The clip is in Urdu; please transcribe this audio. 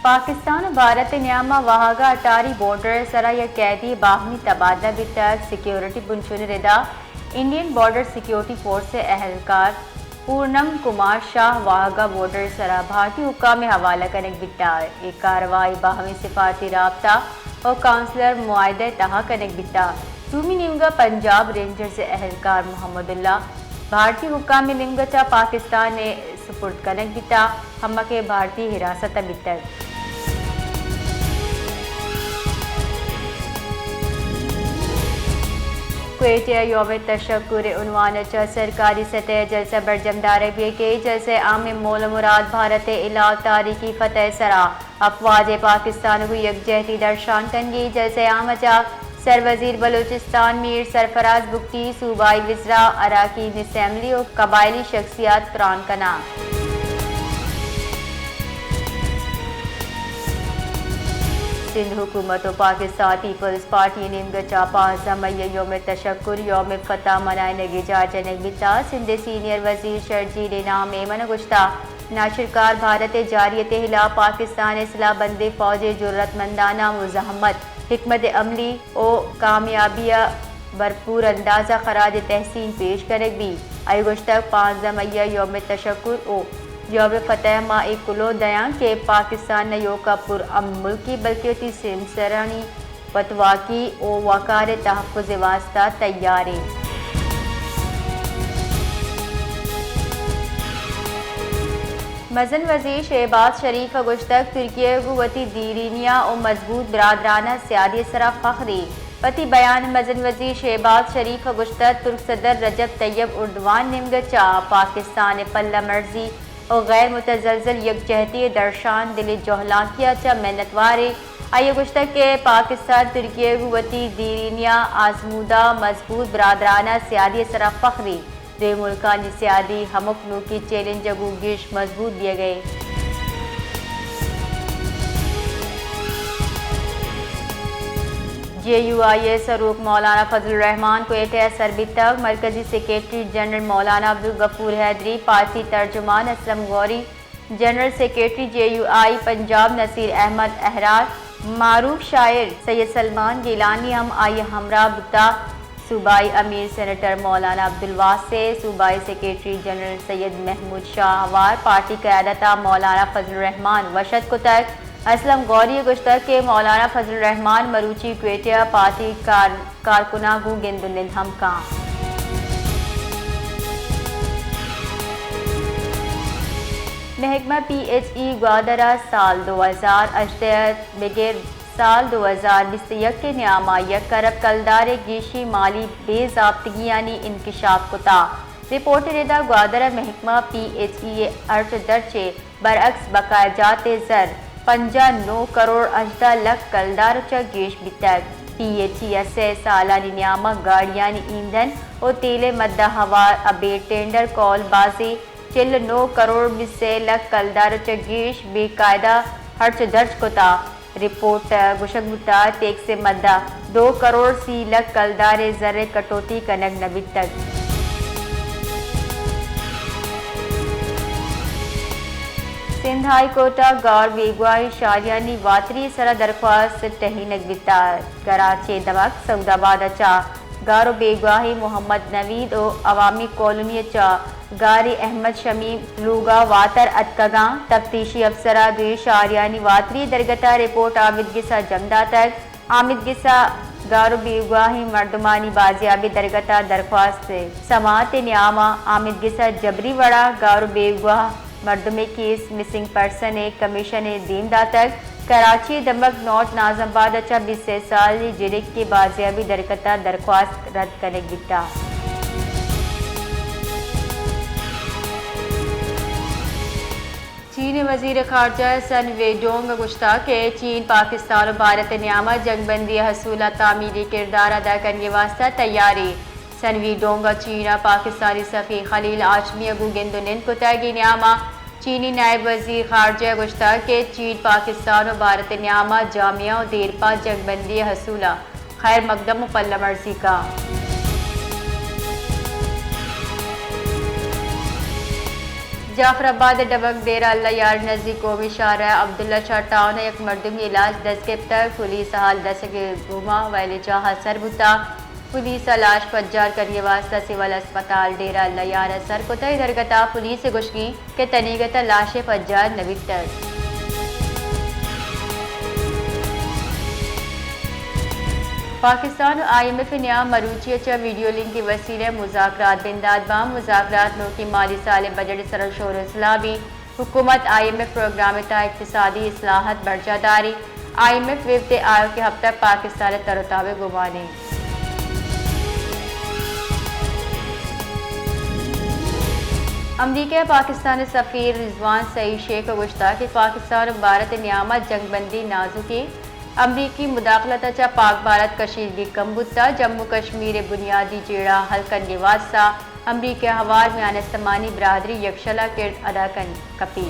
پاکستان و بھارت نیامہ واہگہ اٹاری بارڈر سرا قیدی باہمی تبادلہ بتک سیکیورٹی بنچن ردا انڈین بارڈر سیکیورٹی فورس اہلکار پورنم کمار شاہ واہگہ بارڈر سرا بھارتی حکام حوالہ کنک بتا ایک کارروائی باہمی سفارتی رابطہ اور کونسلر معاہدہ تہا کنک بتا رومی نیمگا پنجاب رینجرز اہلکار محمد اللہ بھارتی حکام نیمگا چا پاکستان نے سپرد کنک بتا ہمہ کے بھارتی حراست بتک کوئٹہ یوم تشکر عنوان چا سرکاری سطح جلسہ برجم دارے بھی کے جلسے عام مول مراد بھارت علاق تاریخی فتح سرا افواج پاکستان کو یکجہتی درشان کنگی جلسے عام چا سر وزیر بلوچستان میر سرفراز بگٹی صوبائی وزراء اراکین اسمبلی اور قبائلی شخصیات قرآن کنا سندھ حکومت و پاکستان پیپلز پارٹی نیمگا چاپا مئی یوم تشکر یوم فتح منائے نگی جاچنگ بتا سندھ سینئر وزیر شرجیل نام من گشتہ ناشرکار بھارت جاریت خلاف پاکستان اصلاح بند فوج جرت مندانہ مزاحمت حکمت عملی و کامیابیہ بھرپور اندازہ خراج تحسین پیش کرک بھی آئی گشتہ 5 مئی یوم تشکر او یوم فتح ماں ایک کلو دیاں کہ پاکستان نیو کا پر امن ملکی بلکہ تی سمسرانی پتواکی او وقار تحفظ واسطہ تیارے مزن وزیر شہباز شریف گشتک ترکیہ قوتی دیرینیا و مضبوط برادرانہ سیادی سرا فخری پتی بیان مزن وزیر شہباز شریف گشتک ترک صدر رجب طیب اردوان نمگچا پاکستان پلہ مرضی اور غیر متزلزل یکجہتی درشان دل جوہلاں کیا چا محنتوارے آئیے گشتہ کے پاکستان ترکیہ قوتی دیرینیا آزمودہ مضبوط برادرانہ سیادی سرا فخری دے ملکانی سیادی ہمکنو کی چیلنج گو گرش مضبوط دیے گئے جے یو آئی اے سروق مولانا فضل الرحمان کو اعتراض تک مرکزی سیکریٹری جنرل مولانا عبدالغفور حیدری پارٹی ترجمان Aslam Ghauri general secretary J U I Punjab Naseer Ahmed Ahrar معروف شاعر سید سلمان گیلانی ہم آئی ہمراہ بتا صوبائی امیر سینیٹر مولانا عبدالواسع صوبائی سیکریٹری جنرل سید محمود شاہ ہوار پارٹی قیادت مولانا فضل الرحمان وشد کو تک اسلم غوری گشتہ کے مولانا فضل الرحمان مروچی کوئٹہ پارٹی کارکنہ گو گندن ہم کان محکمہ پی ایچ ای گوادرہ سال 2018 بغیر سال 2021 کے نیامہ یک کرب کلدار گیشی مالی بے ضابطگیانی انکشاف کتا رپورٹ ردا گوادرہ محکمہ پی ایچ ای ارچ درچے برعکس بقائے جات زر 59 کروڑ 18 لاکھ کلدار چا گیش بتک پی ایچ ای سے سالانی نیامہ گاڑیانی ایندھن اور تیل مدہ ہوا ابے ٹینڈر کال بازی 9 کروڑ 20 لاکھ کلدار چا گیش بے قاعدہ ہرچ درج کتا رپورٹ گشک بتا تیک سے مدہ 2 کروڑ 30 لاکھ کلدار زر کٹوتی کنک نبی تک سندھ ہائی کورٹا گار بیگواہی شاریانی واتری سرا درخواست تہینک بتا کراچی دمک سعود آباد چا گارو بیگواہی محمد نوید و عوامی کالونی چا گاری احمد شمیم لوگا واتر اتکگاں تفتیشی افسرہ دوی شاریانی واتری درگتا رپورٹ عامد گسا جمدہ تک عامد گسا گارو بیگواہی مردمانی بازیابی درگتا درخواست سماعت نیامہ عامد گسا جبری وڑا گارو بیگواہ مردمے کیس مسنگ پرسن کمیشن دیندہ تک کراچی دمک نارتھ ناظم آباد اچھا 20 سال جرک کی بازیابی درکتا درخواست رد کنک بتا چین وزیر خارجہ سن ویڈونگ گشتہ کہ چین پاکستان و بھارت نیامہ جنگ بندی حصولہ تعمیری کردار ادا کرنے واسطہ تیاری سن ویڈونگ چین پاکستانی سفیر خلیل آچمی اگو گندنن کو تیگی نیامہ چینی نائب وزیر خارجہ گشتہ کہ چین پاکستان و بھارت نیامہ جامعہ و دیرپا جنگ بندی حصولہ خیر مقدم و پلہ مرضی کا جعفر آباد ڈبک ڈیرہ اللہ یار نزدیک قومی شاہراہ عبداللہ شاہ ٹاؤن ایک مردمی علاج دس گرفتار پولیس حال دس کے گھوما ویلے جہاں سر بتا پولیس لاش پجار کرنے واسطہ سول اسپتال ڈیرہ اللہ یار سر کتا درگتا پولیس گشگی کہ تنیگتا لاش پجار نویتر پاکستان اور آئی ایم ایف نیا مروچی اچھا ویڈیو لنک کی وسیلے مذاکرات بنداد بام مذاکرات نو کی مالی سال بجٹ سر شور اسلامی حکومت آئی ایم ایف پروگرام تا اقتصادی اصلاحات برجہ داری آئی ایم ایف وفد آیو کے ہفتہ پاکستان تروتاوے گوانے امریکہ پاکستان سفیر رضوان سعید شیخ گشتہ کہ پاکستان و بھارت نیامت جنگ بندی نازکی امریکی مداخلت چا پاک بھارت کشیدگی کم بتا جموں کشمیر بنیادی جیڑا حل کرنے واسطہ امریکہ ہوار میں استمانی برادری یکشلا کرد ادا کپی